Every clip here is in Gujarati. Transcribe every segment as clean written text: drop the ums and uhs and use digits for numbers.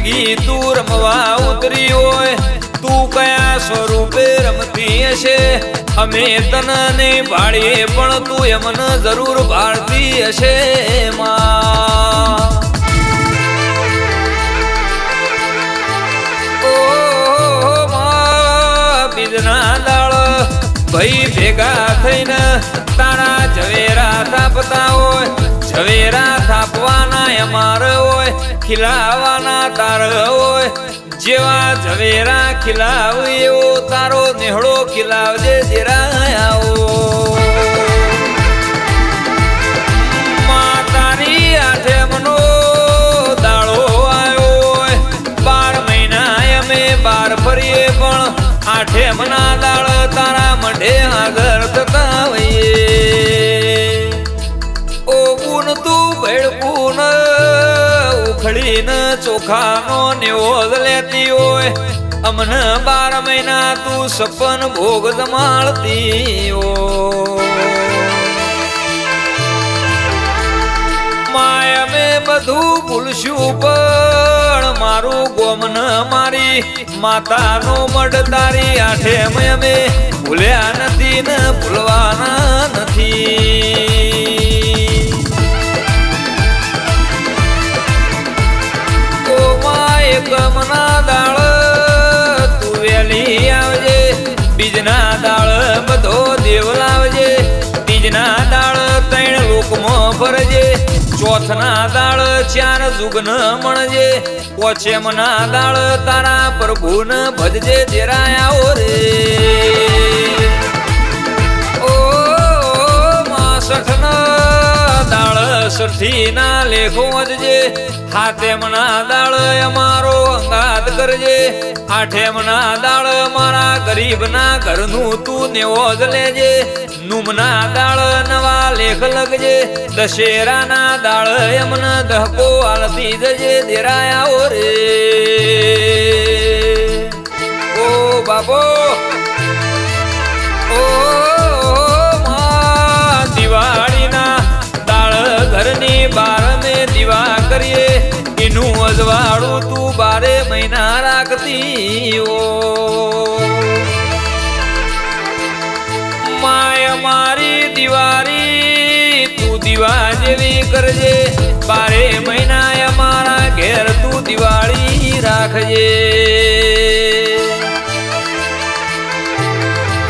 ભેગી તું રમવા ઉતરી હોય, તું કયા સ્વરૂપે રમતી હશે અમે તને નહીં ભાળીએ પણ તું એમને જરૂર ભાળતી હશે માં. બીજના દાળ ભાઈ ભેગા થઈને તારા ઝવેરા થાપતા હોય, ઝવેરા થાપવાના અમારે હોય, ખીલાવાના તાર હોય. જેવા ઝવેરા ખીલાવ એવો તારો નેહળો ખીલાવજે દેરાયાઓ માં. તારી આઠમનો દાળો આવ્યો હોય, 12 મહિના અમે બાર ફરીએ પણ આઠમના દાળ તારા મઢે આગળ થતા હોઈએ. ઓગુન તું ભેડકુન ઉખડીને ચોખાનો નેવોજ લેતી હોય, અમને 12 મહિના તું સપન ભોગ જમાડતી હોય. માય અમે બધું ભૂલશું પણ મારું ગોમન મારી માતાનો મઢ તારી આઠે અમે ભૂલ્યા નથી ને ભૂલવાના નથી. ઓ માં એકમના દાળ તું વેલી આવજે, બીજના દાળ બધો દેવ લાવજે, બીજના દાળ 3 લોકમાં ફરજે, ચોથના દાળ 4 જુગન મણજે, પોચેમના દાળ તારા પ્રભુને ભજજે દેરાયાઓ રે. ઓ માં 60ના દાળ 60ના લેખો વજજે, હાથેમના દાળ અમારો અંગાત કરજે, આઠેમના દાળ મારા ગરીબના ઘરનું તું નેવોજ લેજે, નુમના દાળ નવા લેખ લગજે, દશેરાના દાળ એમને દહકો આલતી જજે દેરાયાઓ રે. ઓ બાબો ઓ માં દિવાળીના દાળ ઘરની બાર મે દીવા કરીએ, એનું અજવાળું તું 12 મહિના રાખતી ઓ માય. મારી દિવાળી તું દીવા જેવી કરજે, 12 મહિના અમારા ઘેર તું દિવાળી રાખજે.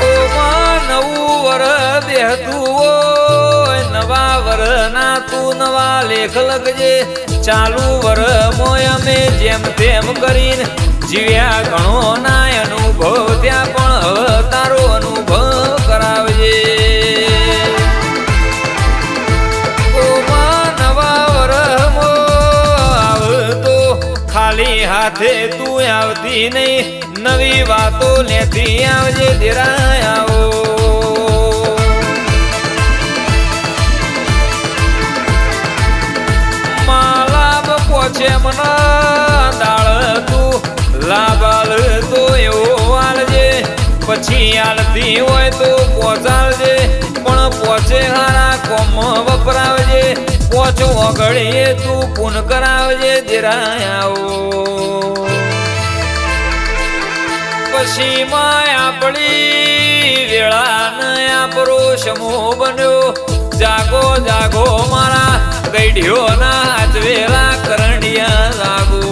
ઓ માં નવું વર બેહતું હોય, નવા વરના તું નવા લેખ લખજે, ચાલુ વર મોય અમે જેમ તેમ કરીને જીવ્યા ઘણો ના અનુભવ ત્યાં પણ હવે તારો અનુભવ કરાવજે. ઓ માં નવા વરમો આવતો ખાલી હાથે તું આવતી નહીં, નવી વાતો લેતી આવજે દેરાયાઓ. માં લાભ પોચે મના દાળ તું લાભ આલતો એવો આલજે, પછી આલતી હોય તો પહોંચાડજે પણ પોચે હારા કોમ વપરાવજે, પોચો ઓગળીએ તું પૂન કરાવજે દેરાયાઓ. પછી માં આપણી વેળા ને આપરો સમો બન્યો, જાગો જાગો મારા ગઈઢિયોના હાથવેલા કરંડિયા જાગો.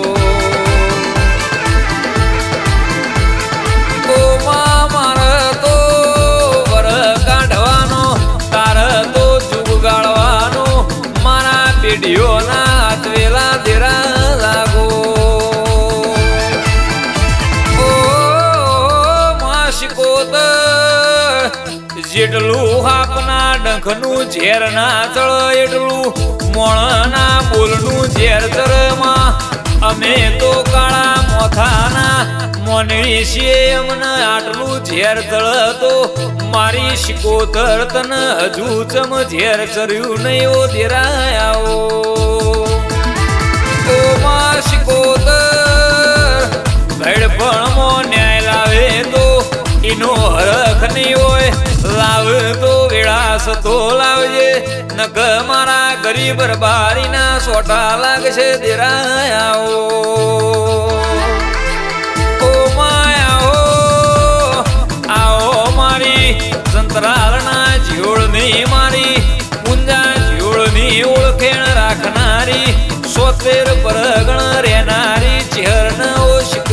ઓ માં મારે તો વર કાઢવાનો, તારે તો જુગ ગાળવાનો, મારા પેઢીઓના હાથવેલા દેરા જાગો. ઓ માં શિકોતર જેટલું આપના ડંખનું ઝેર ના ચળ, એટલું મોણના બોલનું ઝેર ચરમાં અમે તો કાળા મોથાના મોનવી છીએ, અમને આટલું ઝેર ચડતો મારી શિકોતર તને હજુ ચમ ઝેર ચર્યું નહીં ઓ દેરાયાઓ. ઓ માં શિકોતર ભેડપણમાં ન્યાય લાવે તો એનો હરખ નહીં હોય, લાવ તો વેળાસ તો લાવજે, નક મારા ગરીબ બારીના સોટા લાગશે દેરાયાઓ ઓ માયાઓ આવો મારી સંતરાલના જીવળની મારી ઊંઝા જીવળની ઓળખેણ રાખનારી 70 પરગણ રહેનારી ચેહર ન ઓશક